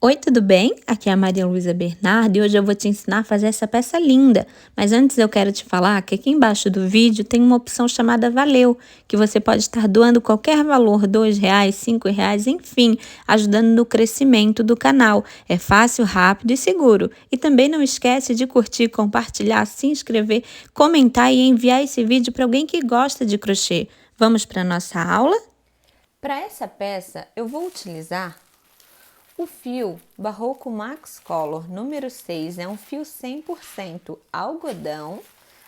Oi, tudo bem? Aqui é a Maria Luísa Bernardo e hoje eu vou te ensinar a fazer essa peça linda. Mas antes eu quero te falar que aqui embaixo do vídeo tem uma opção chamada Valeu, que você pode estar doando qualquer valor, R$ 2, R$ 5, enfim, ajudando no crescimento do canal. É fácil, rápido e seguro. E também não esquece de curtir, compartilhar, se inscrever, comentar e enviar esse vídeo para alguém que gosta de crochê. Vamos para a nossa aula? Para essa peça, eu vou utilizar o fio Barroco Max Color número 6, é um fio 100% algodão,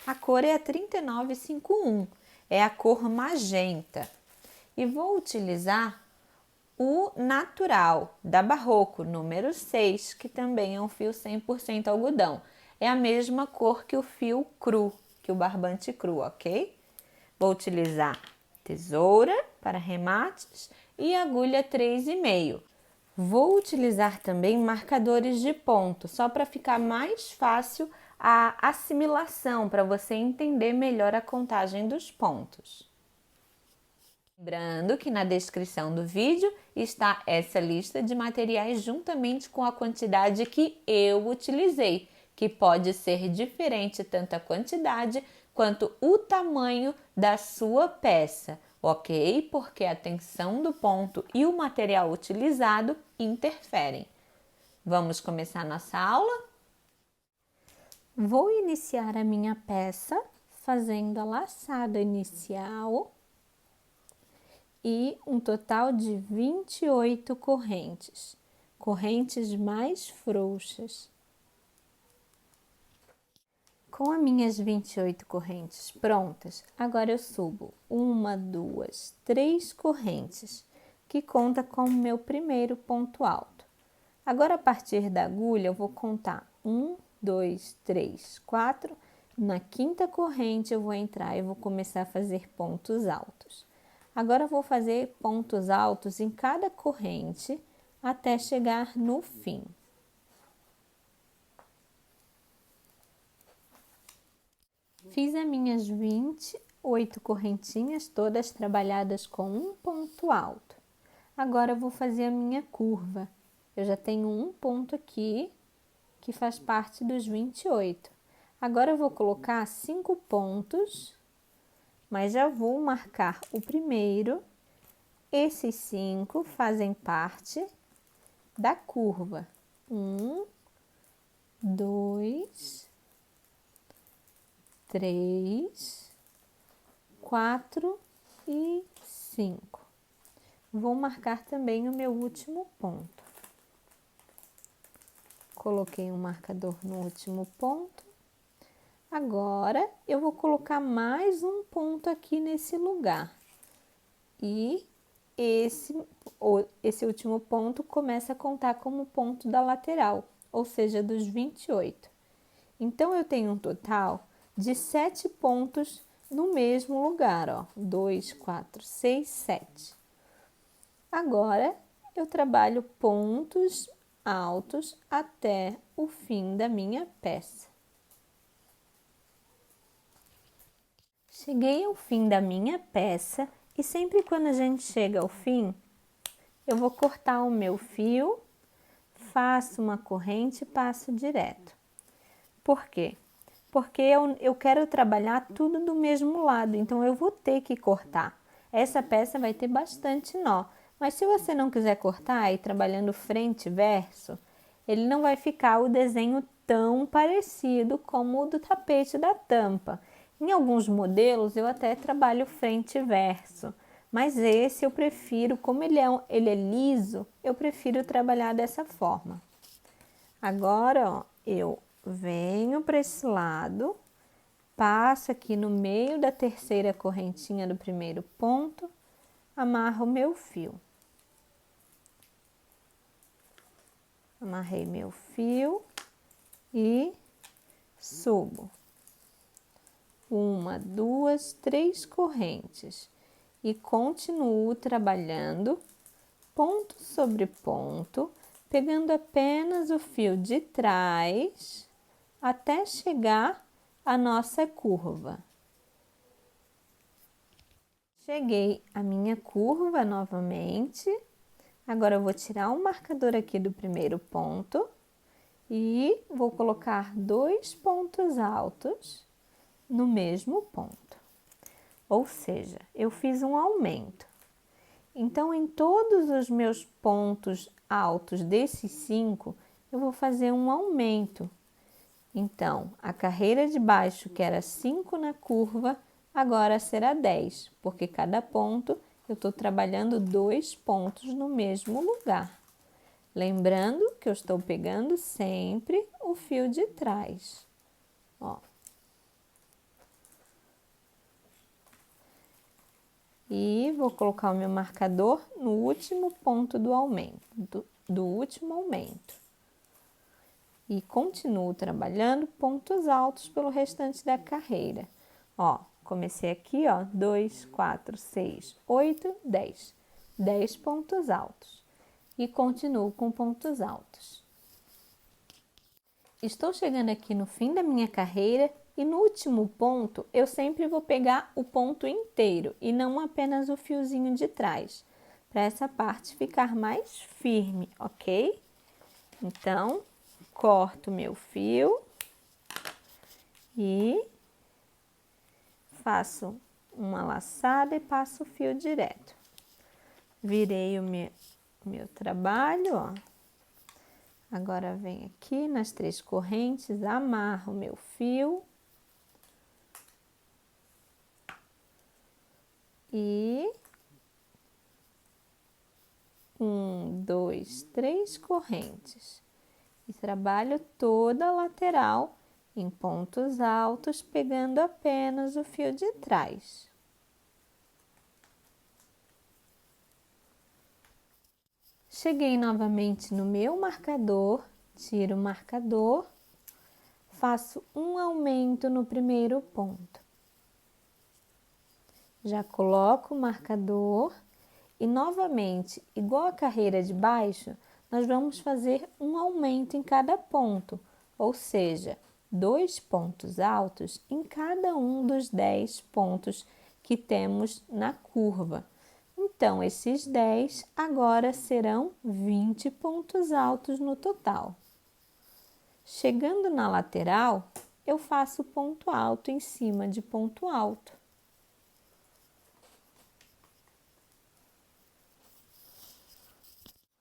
a cor é a 3951, é a cor magenta. E vou utilizar o natural da Barroco número 6, que também é um fio 100% algodão. É a mesma cor que o fio cru, que o barbante cru, ok? Vou utilizar tesoura para remates e agulha 3,5. Vou utilizar também marcadores de ponto, só para ficar mais fácil a assimilação, para você entender melhor a contagem dos pontos. Lembrando que na descrição do vídeo está essa lista de materiais juntamente com a quantidade que eu utilizei, que pode ser diferente tanto a quantidade quanto o tamanho da sua peça, ok? Porque a tensão do ponto e o material utilizado interferem. Vamos começar nossa aula? Vou iniciar a minha peça fazendo a laçada inicial e um total de 28 correntes, correntes mais frouxas. Com as minhas 28 correntes prontas, agora eu subo 1, 2, 3 correntes, que conta como meu primeiro ponto alto. Agora, a partir da agulha, eu vou contar 1, 2, 3, 4. Na quinta corrente, eu vou entrar e vou começar a fazer pontos altos. Agora, eu vou fazer pontos altos em cada corrente até chegar no fim. Fiz as minhas 28 correntinhas, todas trabalhadas com um ponto alto. Agora, eu vou fazer a minha curva. Eu já tenho um ponto aqui, que faz parte dos 28. Agora, eu vou colocar 5 pontos, mas já vou marcar o primeiro. Esses 5 fazem parte da curva. 1, 2, 3, 4 e 5. Vou marcar também o meu último ponto. Coloquei um marcador no último ponto. Agora, eu vou colocar mais um ponto aqui nesse lugar. E esse último ponto começa a contar como ponto da lateral, ou seja, dos 28. Então, eu tenho um total de 7 pontos no mesmo lugar, ó. 2, 4, 6, 7. Agora, eu trabalho pontos altos até o fim da minha peça. Cheguei ao fim da minha peça e sempre quando a gente chega ao fim, eu vou cortar o meu fio, faço uma corrente e passo direto. Por quê? Porque eu quero trabalhar tudo do mesmo lado, então eu vou ter que cortar. Essa peça vai ter bastante nó, mas se você não quiser cortar e trabalhando frente e verso, ele não vai ficar o desenho tão parecido como o do tapete da tampa. Em alguns modelos eu até trabalho frente e verso, mas esse eu prefiro, como ele é liso, eu prefiro trabalhar dessa forma. Agora, ó, eu venho para esse lado, passo aqui no meio da terceira correntinha do primeiro ponto, amarro o meu fio. Amarrei meu fio e subo. 1, 2, 3 correntes e continuo trabalhando ponto sobre ponto, pegando apenas o fio de trás até chegar à nossa curva. Cheguei à minha curva novamente. Agora eu vou tirar um marcador aqui do primeiro ponto e vou colocar 2 pontos altos no mesmo ponto. Ou seja, eu fiz um aumento. Então, em todos os meus pontos altos desses 5, eu vou fazer um aumento. Então, a carreira de baixo, que era 5 na curva, agora será 10, porque cada ponto eu estou trabalhando 2 pontos no mesmo lugar. Lembrando que eu estou pegando sempre o fio de trás. Ó. E vou colocar o meu marcador no último ponto do aumento, do último aumento. E continuo trabalhando pontos altos pelo restante da carreira. Ó, comecei aqui, ó, 2, 4, 6, 8, 10. 10 pontos altos. E continuo com pontos altos. Estou chegando aqui no fim da minha carreira e no último ponto eu sempre vou pegar o ponto inteiro e não apenas o fiozinho de trás, para essa parte ficar mais firme, ok? Então, corto meu fio e faço uma laçada e passo o fio direto. Virei o meu trabalho, ó. Agora venho aqui nas 3 correntes, amarro meu fio e 1, 2, 3 correntes. E trabalho toda a lateral em pontos altos, pegando apenas o fio de trás. Cheguei novamente no meu marcador, tiro o marcador, faço um aumento no primeiro ponto. Já coloco o marcador e novamente, igual a carreira de baixo, nós vamos fazer um aumento em cada ponto, ou seja, 2 pontos altos em cada um dos 10 pontos que temos na curva. Então, esses 10 agora serão 20 pontos altos no total. Chegando na lateral, eu faço ponto alto em cima de ponto alto.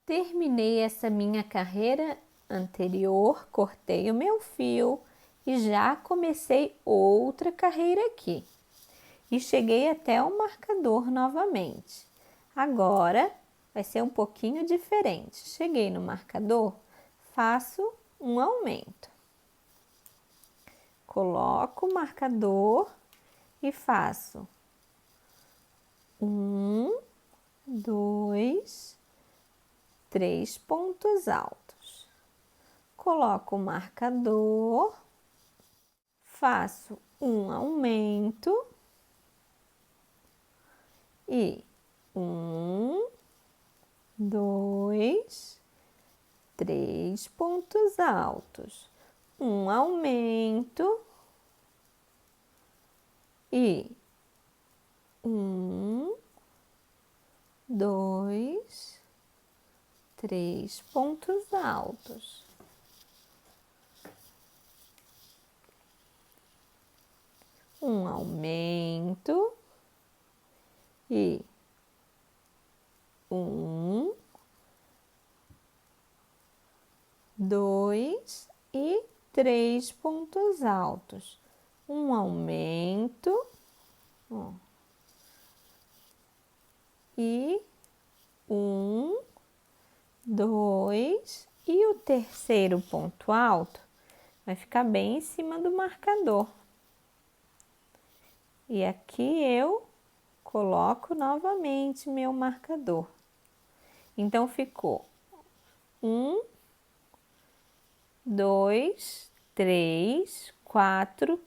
Terminei essa minha carreira anterior, cortei o meu fio e já comecei outra carreira aqui. E cheguei até o marcador novamente. Agora vai ser um pouquinho diferente. Cheguei no marcador, faço um aumento. Coloco o marcador e faço 1, 2, 3 pontos altos. Coloco o marcador, faço um aumento e 1, 2, 3 pontos altos, um aumento e 1, 2, 3 pontos altos. Um aumento e 1, 2 e 3 pontos altos. Um aumento, ó, e 1, 2 e o terceiro ponto alto vai ficar bem em cima do marcador. E aqui eu coloco novamente meu marcador. Então, ficou 1, 2, 3, 4,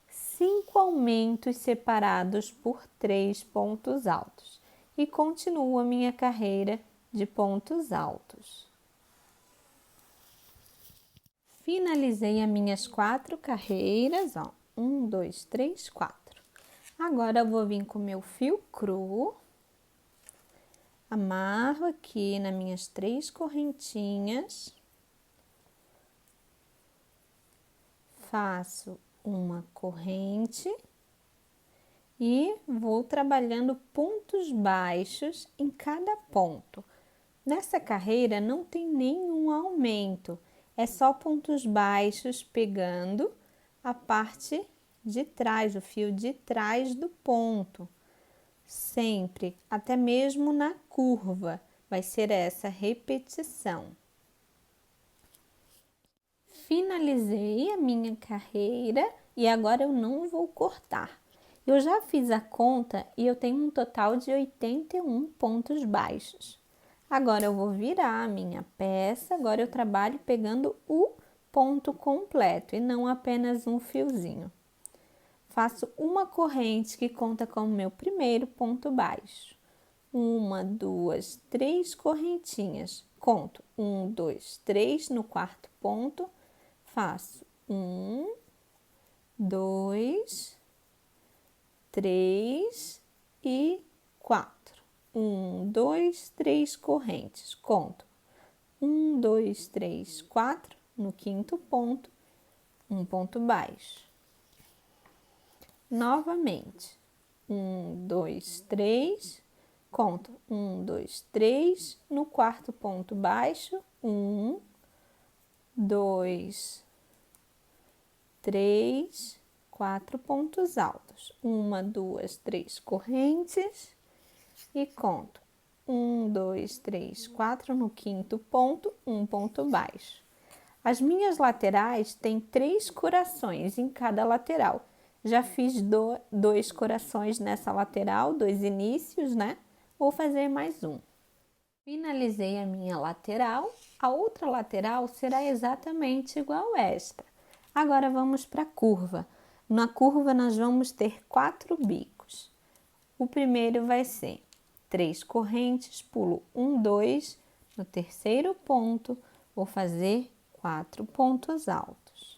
5 aumentos separados por 3 pontos altos. E continuo a minha carreira de pontos altos. Finalizei as minhas 4 carreiras, ó. 1, 2, 3, 4. Agora eu vou vir com meu fio cru, Amarro aqui nas minhas 3 correntinhas, faço uma corrente e vou trabalhando pontos baixos em cada ponto. Nessa carreira não tem nenhum aumento, é só pontos baixos pegando a parte de trás, o fio de trás do ponto. Sempre, até mesmo na curva, vai ser essa repetição. Finalizei a minha carreira e agora eu não vou cortar. Eu já fiz a conta e eu tenho um total de 81 pontos baixos. Agora eu vou virar a minha peça, agora eu trabalho pegando o ponto completo e não apenas um fiozinho. Faço uma corrente que conta como meu primeiro ponto baixo. 1, 2, 3 correntinhas. Conto 1, 2, 3 no quarto ponto. Faço 1, 2, 3 e 4. 1, 2, 3 correntes. Conto 1, 2, 3, 4 no quinto ponto, um ponto baixo. Novamente, 1, 2, 3, conto 1, 2, 3 no quarto ponto baixo, 1, 2, 3, 4 pontos altos, 1, 2, 3 correntes e conto 1, 2, 3, 4 no quinto ponto, um ponto baixo. As minhas laterais têm 3 corações em cada lateral. Já fiz 2 corações nessa lateral, 2 inícios, né? Vou fazer mais um. Finalizei a minha lateral. A outra lateral será exatamente igual esta. Agora vamos para a curva. Na curva nós vamos ter 4 bicos. O primeiro vai ser 3 correntes, pulo 1, 2, no terceiro ponto vou fazer 4 pontos altos.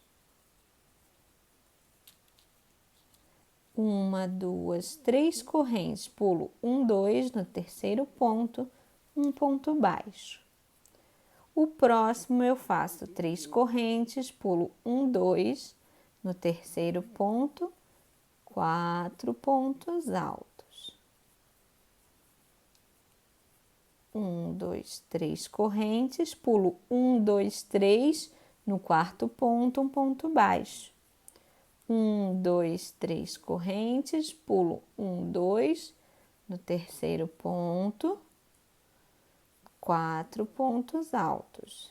1, 2, 3 correntes, pulo 1, 2 no terceiro ponto, um ponto baixo. O próximo eu faço 3 correntes, pulo 1, 2 no terceiro ponto, 4 pontos altos. 1, 2, 3 correntes, pulo 1, 2, 3 no quarto ponto, um ponto baixo. 1, 2, 3 correntes, pulo 1, 2 no terceiro ponto, 4 pontos altos.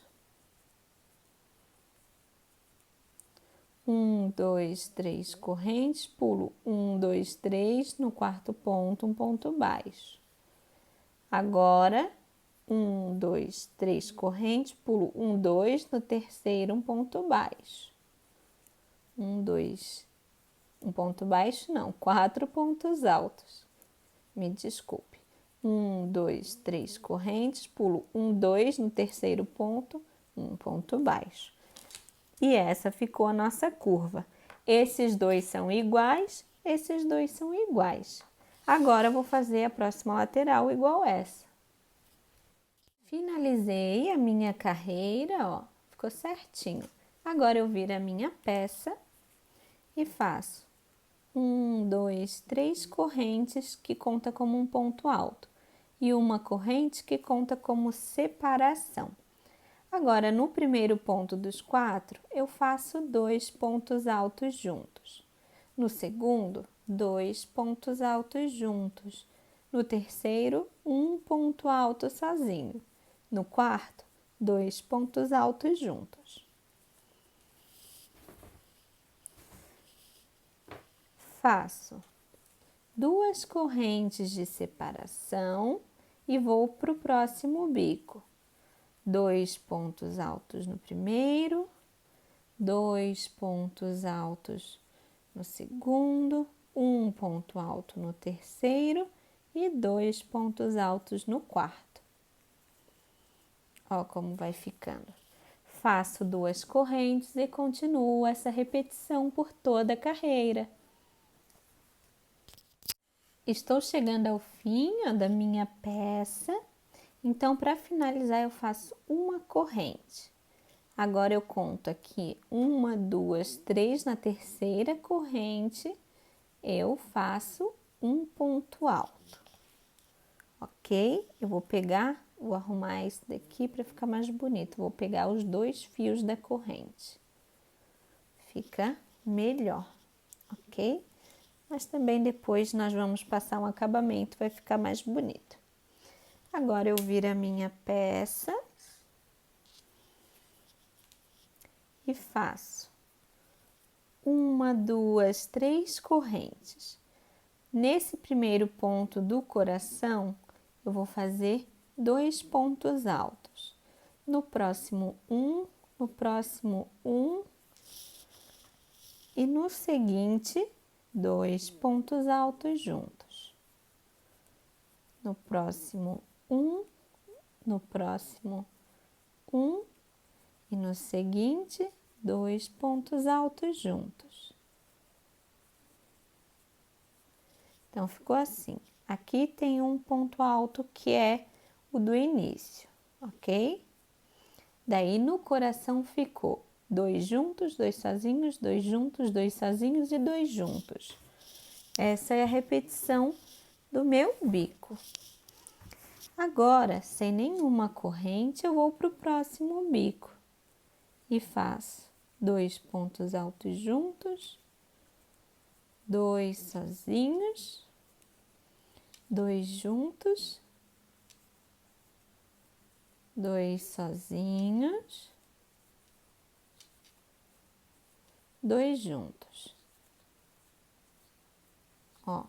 1, 2, 3 correntes, pulo 1, 2, 3 no quarto ponto, um ponto baixo. Agora, 1, 2, 3 correntes, pulo 1, 2 no terceiro, um ponto baixo. 1, 2, um ponto baixo, não, 4 pontos altos. Me desculpe. 1, 2, 3 correntes, pulo 1, 2 no terceiro ponto, um ponto baixo. E essa ficou a nossa curva. Esses dois são iguais, esses dois são iguais. Agora eu vou fazer a próxima lateral igual essa. Finalizei a minha carreira, ó, ficou certinho. Agora eu viro a minha peça e faço 1, 2, 3 correntes que conta como um ponto alto e uma corrente que conta como separação. Agora, no primeiro ponto dos 4, eu faço 2 pontos altos juntos. No segundo, 2 pontos altos juntos. No terceiro, um ponto alto sozinho. No quarto, 2 pontos altos juntos. Faço 2 correntes de separação e vou para o próximo bico. 2 pontos altos no primeiro, 2 pontos altos no segundo, um ponto alto no terceiro e 2 pontos altos no quarto. Ó como vai ficando. Faço 2 correntes e continuo essa repetição por toda a carreira. Estou chegando ao fim da minha peça Então, para finalizar, eu faço uma corrente. Agora, eu conto aqui 1, 2, 3 na terceira corrente, eu faço um ponto alto, ok? Eu vou pegar, vou arrumar esse daqui para ficar mais bonito. Vou pegar os 2 fios da corrente, fica melhor, ok? Mas também depois nós vamos passar um acabamento, vai ficar mais bonito. Agora eu viro a minha peça e faço 1, 2, 3 correntes. Nesse primeiro ponto do coração, eu vou fazer 2 pontos altos. No próximo, no próximo, e no seguinte, 2 pontos altos juntos. No próximo, no próximo, e no seguinte, 2 pontos altos juntos. Então, ficou assim. Aqui tem um ponto alto que é o do início, ok? Daí, no coração ficou 2 juntos, 2 sozinhos, 2 juntos, 2 sozinhos e 2 juntos. Essa é a repetição do meu bico. Agora, sem nenhuma corrente, eu vou para o próximo bico e faço 2 pontos altos juntos, 2 sozinhos, 2 juntos, 2 sozinhos, 2 juntos. Ó,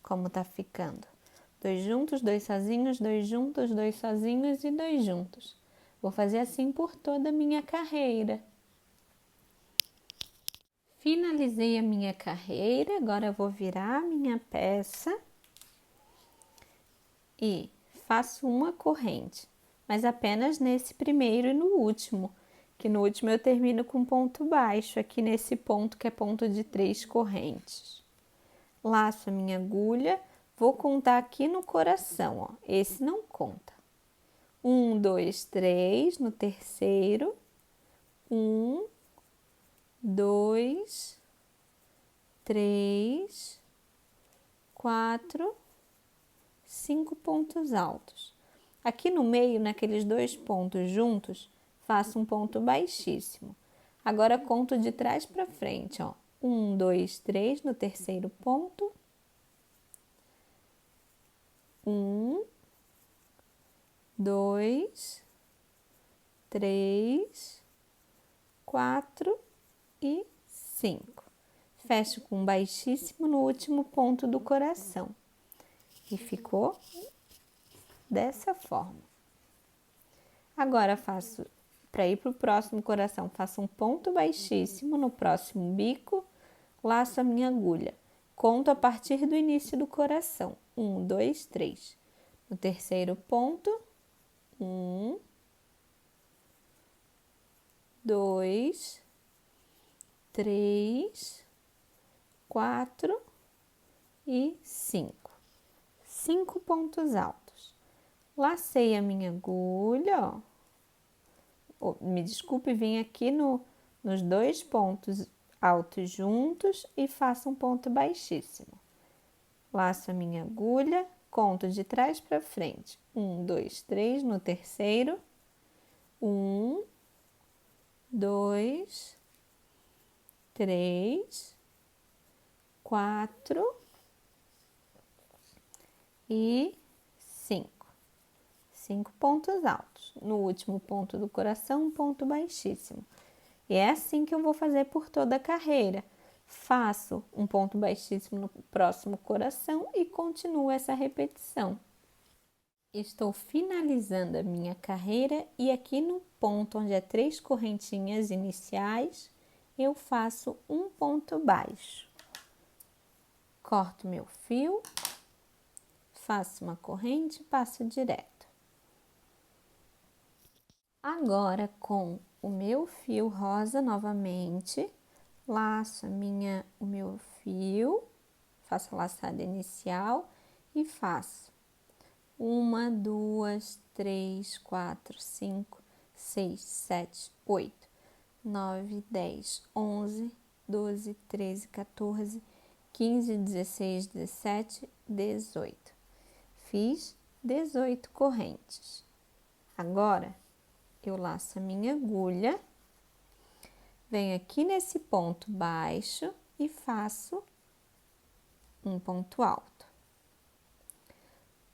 como tá ficando. 2 juntos, 2 sozinhos, 2 juntos, 2 sozinhos e 2 juntos. Vou fazer assim por toda a minha carreira. Finalizei a minha carreira, agora eu vou virar a minha peça e faço uma corrente, mas apenas nesse primeiro e no último, que no último eu termino com ponto baixo, aqui nesse ponto que é ponto de 3 correntes. Laço a minha agulha, vou contar aqui no coração, ó, esse não conta. 1, 2, 3 no terceiro, 1, 2, 3, 4, 5 pontos altos. Aqui no meio, naqueles 2 pontos juntos, faço um ponto baixíssimo. Agora, conto de trás para frente, ó. 1, 2, 3 no terceiro ponto. 1, 2, 3, 4 e 5. Fecho com um baixíssimo no último ponto do coração. E ficou dessa forma. Agora, faço, para ir para o próximo coração, faço um ponto baixíssimo no próximo bico, laço a minha agulha. Conto a partir do início do coração. 1, 2, 3. No terceiro ponto, 1, 2, 3, 4 e 5. 5 pontos altos. Lacei a minha agulha, ó. Me desculpe, vim aqui nos 2 pontos altos juntos e faço um ponto baixíssimo. Laço a minha agulha, conto de trás para frente. 1, 2, 3 no terceiro. 1, 2, 3, 4 e 5. 5 pontos altos. No último ponto do coração, um ponto baixíssimo. E é assim que eu vou fazer por toda a carreira. Faço um ponto baixíssimo no próximo coração e continuo essa repetição. Estou finalizando a minha carreira e aqui no ponto onde é 3 correntinhas iniciais, eu faço um ponto baixo. Corto meu fio, faço uma corrente e passo direto. Agora, com o meu fio rosa novamente, laço o meu fio, faço a laçada inicial e faço 1, 2, 3, 4, 5, 6, 7, 8, 9, 10, 11, 12, 13, 14, 15, 16, 17, 18. Fiz 18 correntes. Agora, eu laço a minha agulha, venho aqui nesse ponto baixo e faço um ponto alto.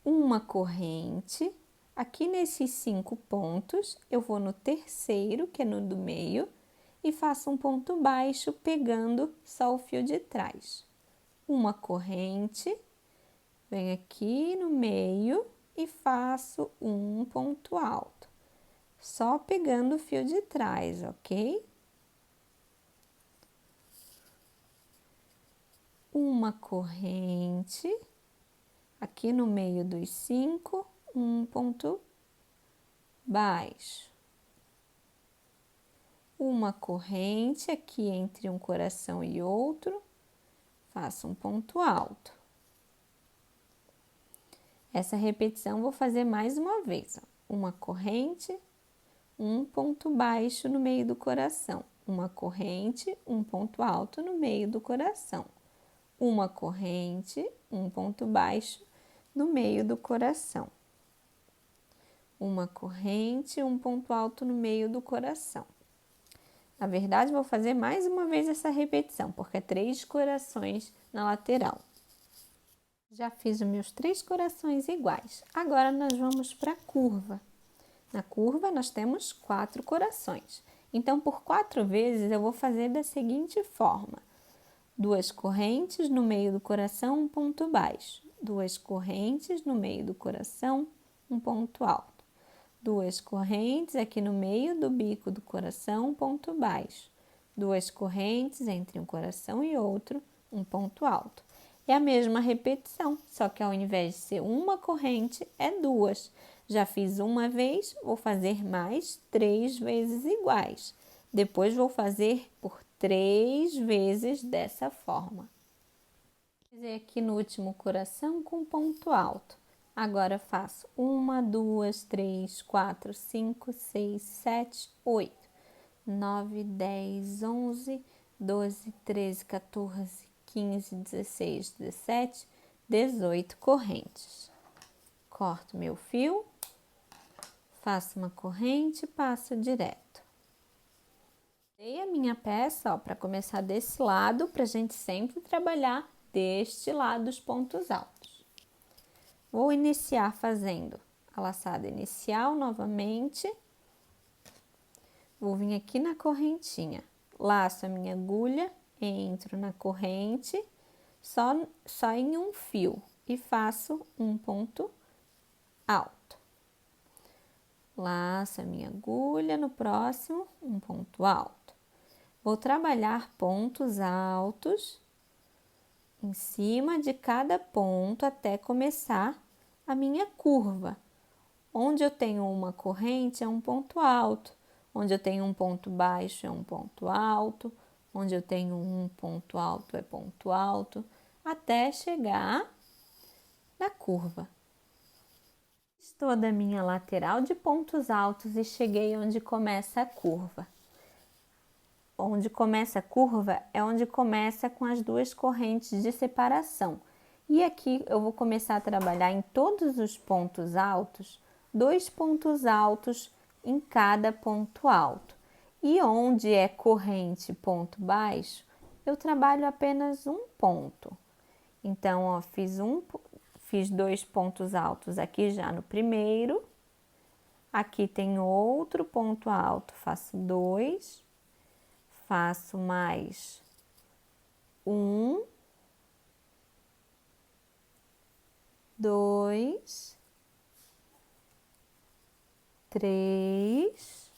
Uma corrente, aqui nesses 5 pontos, eu vou no terceiro, que é no do meio, e faço um ponto baixo pegando só o fio de trás. Uma corrente, venho aqui no meio e faço um ponto alto, só pegando o fio de trás, ok? Uma corrente, aqui no meio dos 5, um ponto baixo. Uma corrente aqui entre um coração e outro, faço um ponto alto. Essa repetição vou fazer mais uma vez. Uma corrente, um ponto baixo no meio do coração. Uma corrente, um ponto alto no meio do coração. Uma corrente, um ponto baixo no meio do coração. Uma corrente, um ponto alto no meio do coração. Na verdade, vou fazer mais uma vez essa repetição, porque é 3 corações na lateral. Já fiz os meus 3 corações iguais. Agora, nós vamos para a curva. Na curva, nós temos 4 corações. Então, por 4 vezes, eu vou fazer da seguinte forma. 2 correntes no meio do coração, um ponto baixo. 2 correntes no meio do coração, um ponto alto. 2 correntes aqui no meio do bico do coração, um ponto baixo. 2 correntes entre um coração e outro, um ponto alto. É a mesma repetição, só que ao invés de ser uma corrente, é 2. Já fiz uma vez, vou fazer mais 3 vezes iguais. Depois vou fazer por 3 vezes dessa forma. Vou fazer aqui no último coração com ponto alto. Agora faço 1, 2, 3, 4, 5, 6, 7, 8, 9, 10, 11, 12, 13, 14, 15, 16, 17, 18 correntes. Corto meu fio, faço uma corrente e passo direto. Dei a minha peça, para começar desse lado, para a gente sempre trabalhar deste lado os pontos altos. Vou iniciar fazendo a laçada inicial novamente. Vou vir aqui na correntinha, laço a minha agulha, entro na corrente, só em um fio e faço um ponto alto. Laço a minha agulha, no próximo, um ponto alto. Vou trabalhar pontos altos em cima de cada ponto até começar a minha curva. Onde eu tenho uma corrente é um ponto alto, onde eu tenho um ponto baixo é um ponto alto, onde eu tenho um ponto alto é ponto alto, até chegar na curva. Fiz toda a minha lateral de pontos altos e cheguei onde começa a curva. Onde começa a curva é onde começa com as 2 correntes de separação. E aqui eu vou começar a trabalhar em todos os pontos altos, 2 pontos altos em cada ponto alto. E onde é corrente ponto baixo, eu trabalho apenas um ponto. Então, ó, fiz 2 pontos altos aqui já no primeiro. Aqui tem outro ponto alto, faço 2. Faço mais 1, 2, 3,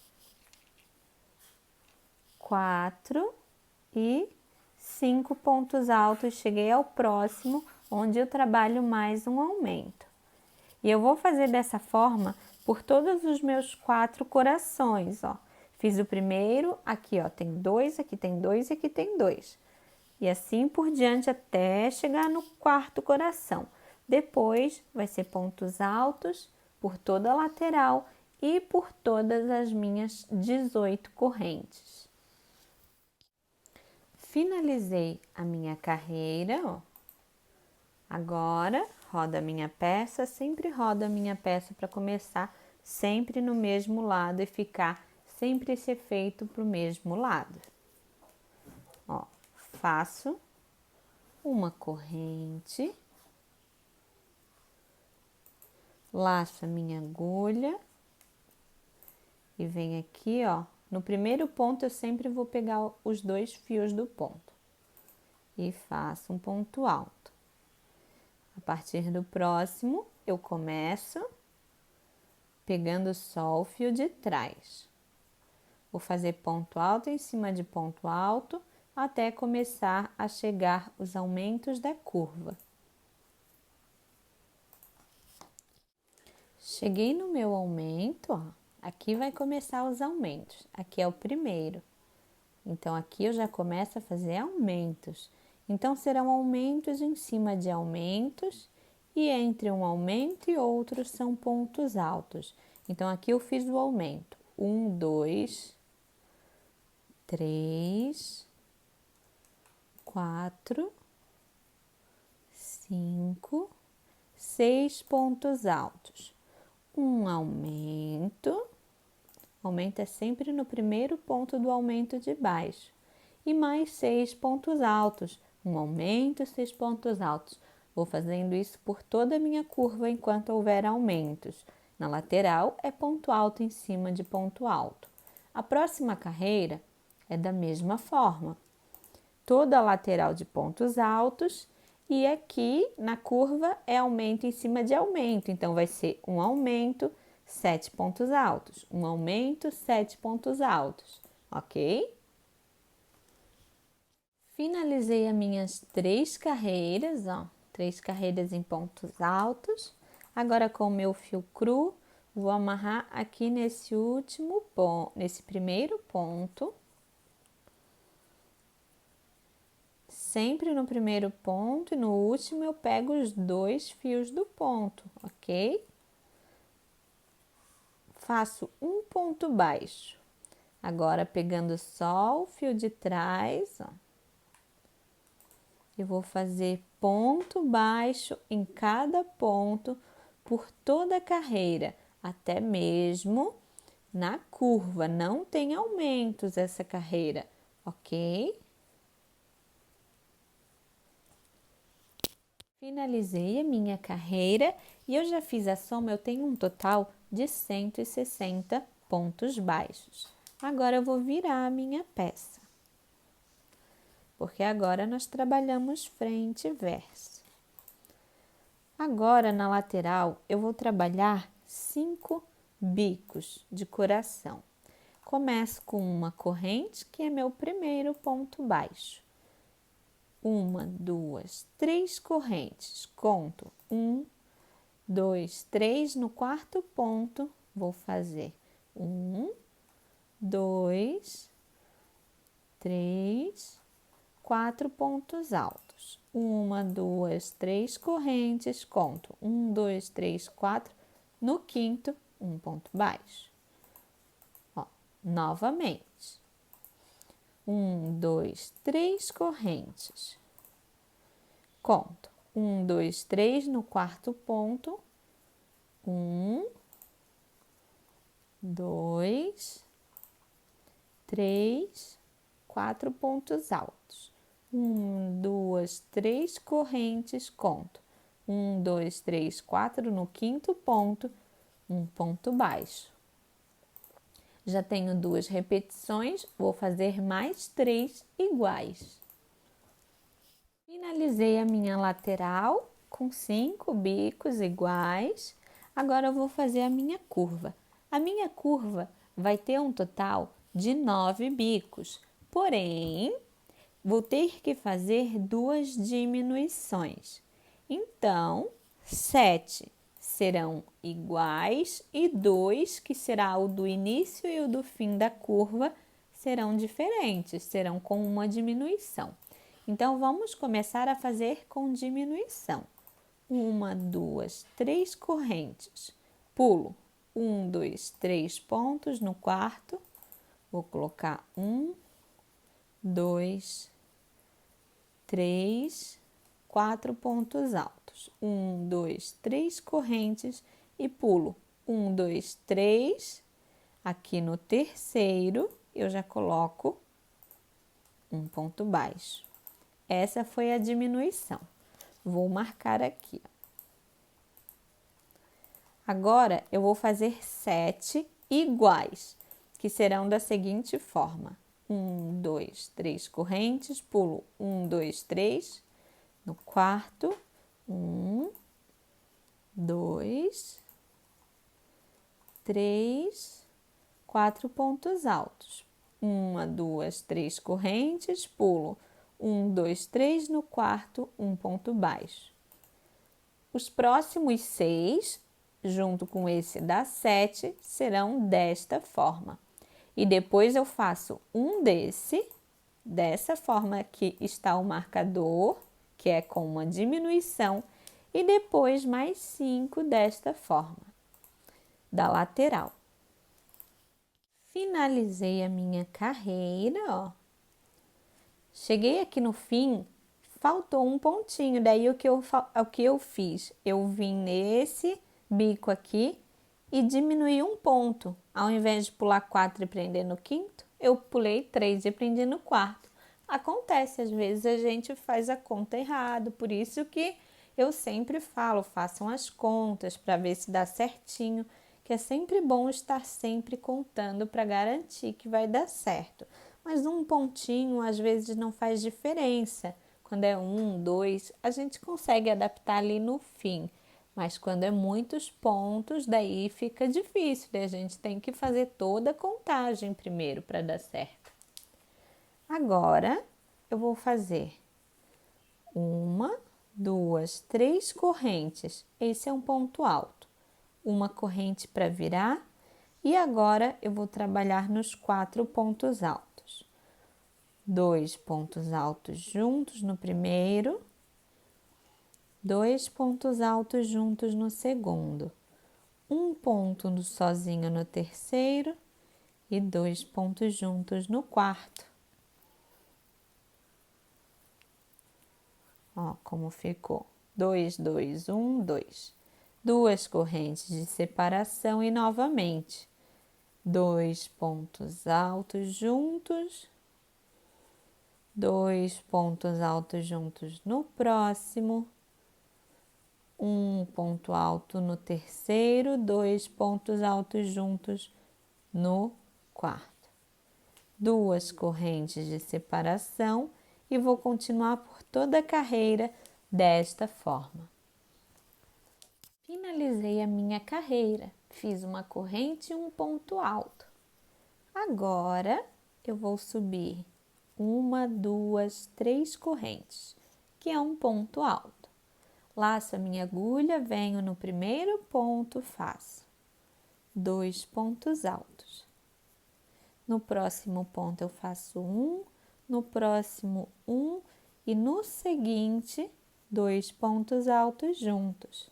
4 e 5 pontos altos. Cheguei ao próximo, onde eu trabalho mais um aumento. E eu vou fazer dessa forma por todos os meus 4 corações, ó. Fiz o primeiro, aqui ó, tem 2, aqui tem 2 e aqui tem 2. E assim por diante até chegar no 4º coração. Depois vai ser pontos altos por toda a lateral e por todas as minhas 18 correntes. Finalizei a minha carreira, ó. Agora, rodo a minha peça, sempre rodo a minha peça para começar sempre no mesmo lado e ficar sempre esse efeito para o mesmo lado. Ó, faço uma corrente, laço a minha agulha e venho aqui, ó. No primeiro ponto eu sempre vou pegar os 2 fios do ponto e faço um ponto alto. A partir do próximo, eu começo pegando só o fio de trás. Vou fazer ponto alto em cima de ponto alto até começar a chegar os aumentos da curva. Cheguei no meu aumento, ó. Aqui vai começar os aumentos. Aqui é o primeiro. Então, aqui eu já começo a fazer aumentos. Então, serão aumentos em cima de aumentos e entre um aumento e outro são pontos altos. Então, aqui eu fiz o aumento. 1, 2, 3, 4, 5, 6 pontos altos. Um aumento. Aumento é sempre no primeiro ponto do aumento de baixo. E mais 6 pontos altos. Um aumento, 6 pontos altos. Vou fazendo isso por toda a minha curva enquanto houver aumentos. Na lateral é ponto alto em cima de ponto alto. A próxima carreira é da mesma forma. Toda a lateral de pontos altos e aqui na curva é aumento em cima de aumento. Então, vai ser um aumento, 7 pontos altos. Um aumento, 7 pontos altos. Ok? Finalizei as minhas 3 carreiras, ó. 3 carreiras em pontos altos. Agora, com o meu fio cru, vou amarrar aqui nesse último ponto, nesse primeiro ponto. Sempre no primeiro ponto e no último eu pego os 2 fios do ponto, ok? Faço um ponto baixo. Agora, pegando só o fio de trás, ó. Eu vou fazer ponto baixo em cada ponto por toda a carreira, até mesmo na curva. Não tem aumentos essa carreira, ok? Finalizei a minha carreira e eu já fiz a soma, eu tenho um total de 160 pontos baixos. Agora eu vou virar a minha peça, porque agora nós trabalhamos frente e verso. Agora na lateral eu vou trabalhar 5 bicos de coração. Começo com uma corrente, que é meu primeiro ponto baixo. 1, 2, 3 correntes. Conto 1, 2, 3. No quarto ponto, vou fazer 1, 2, 3, 4 pontos altos. 1, 2, 3 correntes. Conto 1, 2, 3, 4. No quinto, um ponto baixo. Ó, novamente. 1, 2, 3 correntes. Conto. 1, 2, 3 no quarto ponto. 1, 2, 3, 4 pontos altos. 1, 2, 3 correntes. Conto. 1, 2, 3, 4 no quinto ponto. Um ponto baixo. Já tenho 2 repetições, vou fazer mais 3 iguais. Finalizei a minha lateral com 5 bicos iguais. Agora eu vou fazer a minha curva. A minha curva vai ter um total de 9 bicos, porém, vou ter que fazer 2 diminuições. Então, 7 serão iguais e 2, que será o do início e o do fim da curva, serão diferentes, serão com uma diminuição. Então, vamos começar a fazer com diminuição. 1, 2, 3 correntes. Pulo 1, 2, 3 pontos no quarto. Vou colocar 1, 2, 3, 4 pontos altos. 1, 2, 3 correntes e pulo 1, 2, 3. Aqui no terceiro, eu já coloco um ponto baixo. Essa foi a diminuição. Vou marcar aqui. Agora, eu vou fazer 7 iguais, que serão da seguinte forma. 1, 2, 3 correntes, pulo 1, 2, 3. No quarto, 1, 2, 3, 4 pontos altos. 1, 2, 3 correntes, pulo 1, 2, 3 no quarto, um ponto baixo. Os próximos 6, junto com esse da 7, serão desta forma. E depois eu faço um dessa forma que está o marcador, que é com uma diminuição, e depois mais 5 desta forma, da lateral. Finalizei a minha carreira, ó. Cheguei aqui no fim, faltou um pontinho, daí o que eu fiz? Eu vim nesse bico aqui e diminuí um ponto. Ao invés de pular 4 e prender no quinto, eu pulei 3 e prendi no quarto. Acontece, às vezes a gente faz a conta errado, por isso que eu sempre falo, façam as contas para ver se dá certinho, que é sempre bom estar sempre contando para garantir que vai dar certo. Mas um pontinho às vezes não faz diferença. Quando é 1, 2, a gente consegue adaptar ali no fim. Mas quando é muitos pontos, daí fica difícil. Daí a gente tem que fazer toda a contagem primeiro para dar certo. Agora, eu vou fazer 1, 2, 3 correntes. Esse é um ponto alto. Uma corrente para virar. E agora, eu vou trabalhar nos 4 pontos altos. 2 pontos altos juntos no primeiro, 2 pontos altos juntos no segundo, um ponto sozinho no terceiro e 2 pontos juntos no quarto. Ó, como ficou. 2, 2, 1, 2. 2 correntes de separação e novamente 2 pontos altos juntos. 2 pontos altos juntos no próximo, um ponto alto no terceiro, 2 pontos altos juntos no quarto. 2 correntes de separação e vou continuar por toda a carreira desta forma. Finalizei a minha carreira, fiz uma corrente e um ponto alto. Agora eu vou subir 1, 2, 3 correntes, que é um ponto alto. Laço a minha agulha, venho no primeiro ponto, faço 2 pontos altos. No próximo ponto eu faço 1, no próximo 1 e no seguinte 2 pontos altos juntos.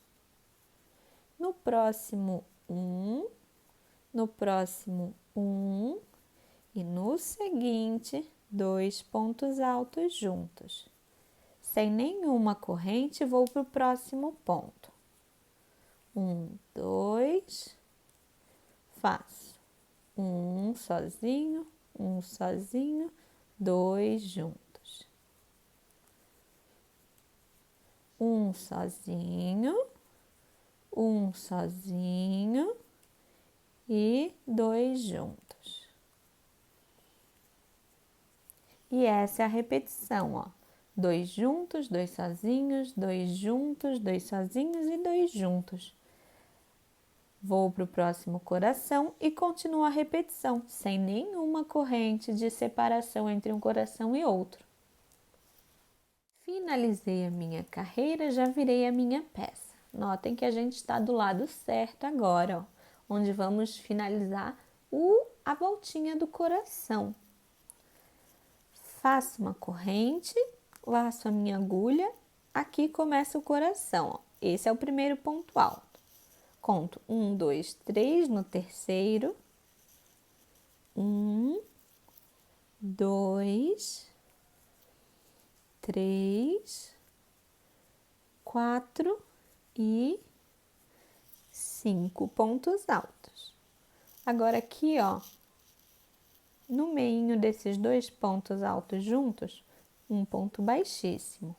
No próximo 1, no próximo 1 e no seguinte 2 pontos altos juntos. Sem nenhuma corrente, vou para o próximo ponto. 1, 2, faço 1 sozinho, 2 juntos. 1 sozinho, 1 sozinho e 2 juntos. E essa é a repetição, ó. 2 juntos, 2 sozinhos, 2 juntos, 2 sozinhos e 2 juntos. Vou para o próximo coração e continuo a repetição, sem nenhuma corrente de separação entre um coração e outro. Finalizei a minha carreira, já virei a minha peça. Notem que a gente está do lado certo agora, ó, onde vamos finalizar a voltinha do coração. Faço uma corrente, laço a minha agulha, aqui começa o coração, ó. Esse é o primeiro ponto alto. Conto 1, 2, 3 no terceiro. 1, 2, 3, 4 e 5 pontos altos. Agora aqui, ó, no meio desses 2 pontos altos juntos, um ponto baixíssimo.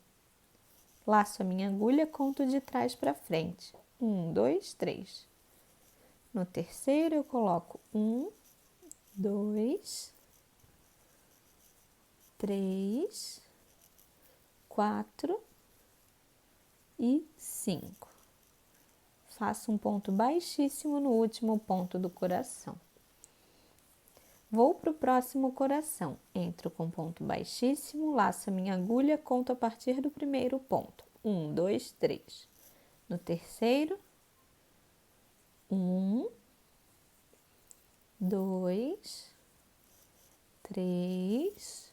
Laço a minha agulha, conto de trás para frente. 1, 2, 3. No terceiro eu coloco 1, 2, 3, 4 e 5. Faço um ponto baixíssimo no último ponto do coração. Vou para o próximo coração. Entro com ponto baixíssimo, laço a minha agulha, conto a partir do primeiro ponto. 1, 2, 3. No terceiro, 1, 2, 3,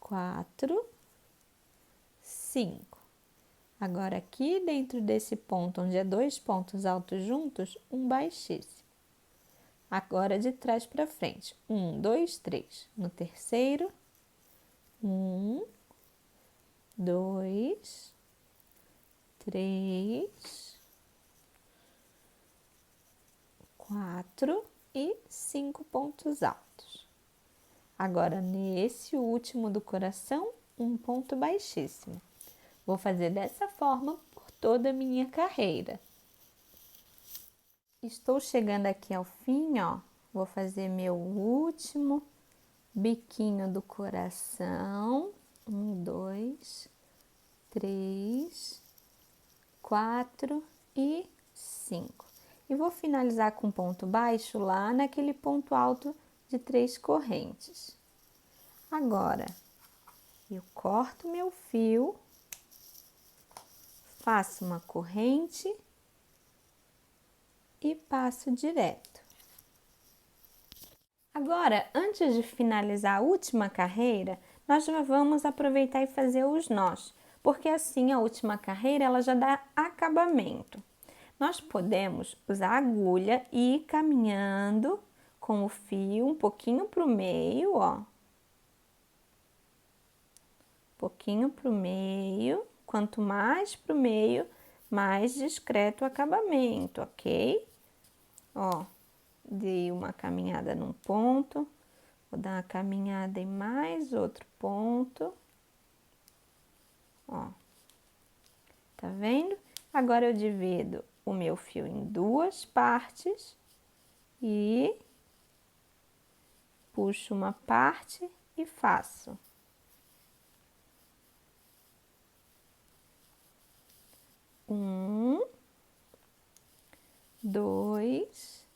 4, 5. Agora aqui dentro desse ponto, onde é 2 pontos altos juntos, um baixíssimo. Agora de trás para frente. 1, 2, 3. No terceiro, 1, 2, 3, 4 e 5 pontos altos. Agora, nesse último do coração, um ponto baixíssimo. Vou fazer dessa forma por toda a minha carreira. Estou chegando aqui ao fim, ó. Vou fazer meu último biquinho do coração. 1, 2, 3, 4 e 5. E vou finalizar com ponto baixo lá naquele ponto alto de 3 correntes. Agora, eu corto meu fio, faço uma corrente e passo direto. Agora, antes de finalizar a última carreira, nós já vamos aproveitar e fazer os nós, porque assim a última carreira ela já dá acabamento. Nós podemos usar a agulha e ir caminhando com o fio um pouquinho para o meio, ó. Pouquinho para o meio, quanto mais para o meio, mais discreto o acabamento, ok? Ó, dei uma caminhada num ponto, vou dar uma caminhada em mais outro ponto, ó, tá vendo? Agora eu divido o meu fio em 2 partes e puxo uma parte e faço 1, 2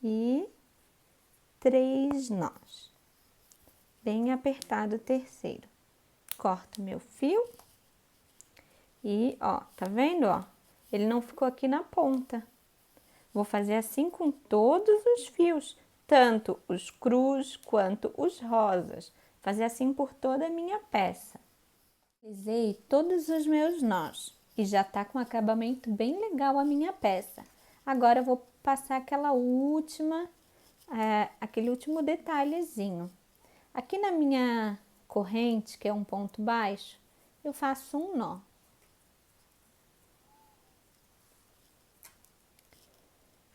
e 3 nós. Bem apertado o terceiro. Corto meu fio e, ó, tá vendo, ó? Ele não ficou aqui na ponta. Vou fazer assim com todos os fios, tanto os crus quanto os rosas. Fazer assim por toda a minha peça. Finalizei todos os meus nós e já tá com acabamento bem legal a minha peça. Agora eu vou passar aquele último detalhezinho. Aqui na minha corrente, que é um ponto baixo, eu faço um nó.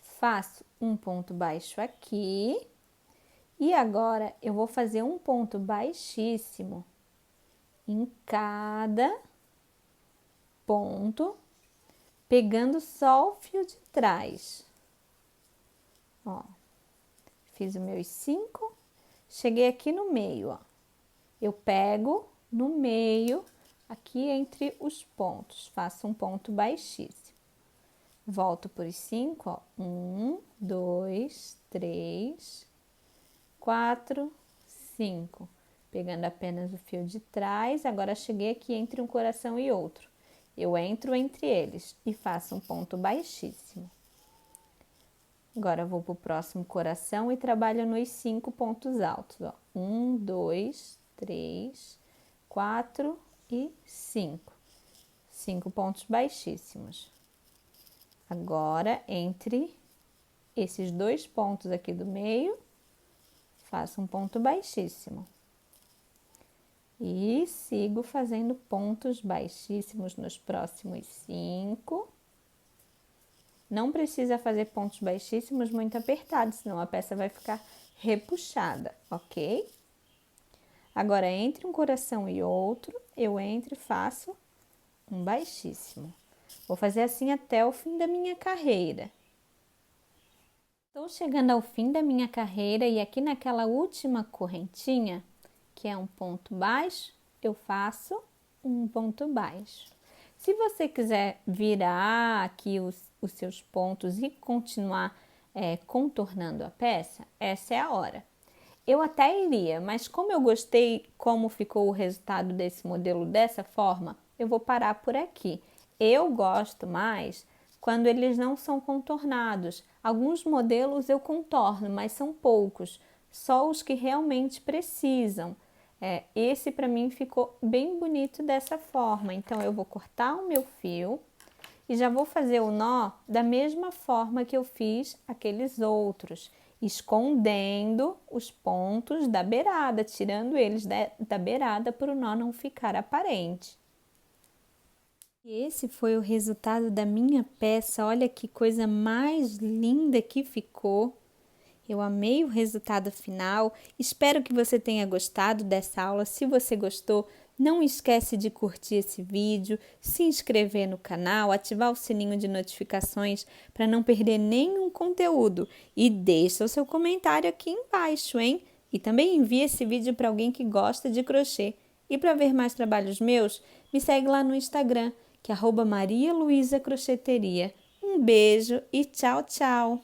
Faço um ponto baixo aqui e agora eu vou fazer um ponto baixíssimo em cada ponto, pegando só o fio de trás. Ó, fiz os meus 5, cheguei aqui no meio, ó. Eu pego no meio, aqui entre os pontos, faço um ponto baixíssimo. Volto por 5, ó. 1, 2, 3, 4, 5. Pegando apenas o fio de trás, agora cheguei aqui entre um coração e outro. Eu entro entre eles e faço um ponto baixíssimo. Agora vou para o próximo coração e trabalho nos 5 pontos altos, ó. 1, 2, 3, 4 e 5. 5 pontos baixíssimos. Agora, entre esses 2 pontos aqui do meio, faço um ponto baixíssimo. E sigo fazendo pontos baixíssimos nos próximos 5. Não precisa fazer pontos baixíssimos muito apertados, senão a peça vai ficar repuxada, ok? Agora, entre um coração e outro, eu entro e faço um baixíssimo. Vou fazer assim até o fim da minha carreira. Estou chegando ao fim da minha carreira e aqui naquela última correntinha, que é um ponto baixo, eu faço um ponto baixo. Se você quiser virar aqui os seus pontos e continuar contornando a peça, essa é a hora. Eu até iria, mas como eu gostei como ficou o resultado desse modelo dessa forma, eu vou parar por aqui. Eu gosto mais quando eles não são contornados. Alguns modelos eu contorno, mas são poucos, só os que realmente precisam. Esse para mim ficou bem bonito dessa forma, então eu vou cortar o meu fio e já vou fazer o nó da mesma forma que eu fiz aqueles outros, escondendo os pontos da beirada, tirando eles da beirada para o nó não ficar aparente. E esse foi o resultado da minha peça, olha que coisa mais linda que ficou. Eu amei o resultado final, espero que você tenha gostado dessa aula. Se você gostou, não esquece de curtir esse vídeo, se inscrever no canal, ativar o sininho de notificações para não perder nenhum conteúdo e deixa o seu comentário aqui embaixo, hein? E também envie esse vídeo para alguém que gosta de crochê. E para ver mais trabalhos meus, me segue lá no Instagram, que é @marialuisacrocheteria. Um beijo e tchau, tchau!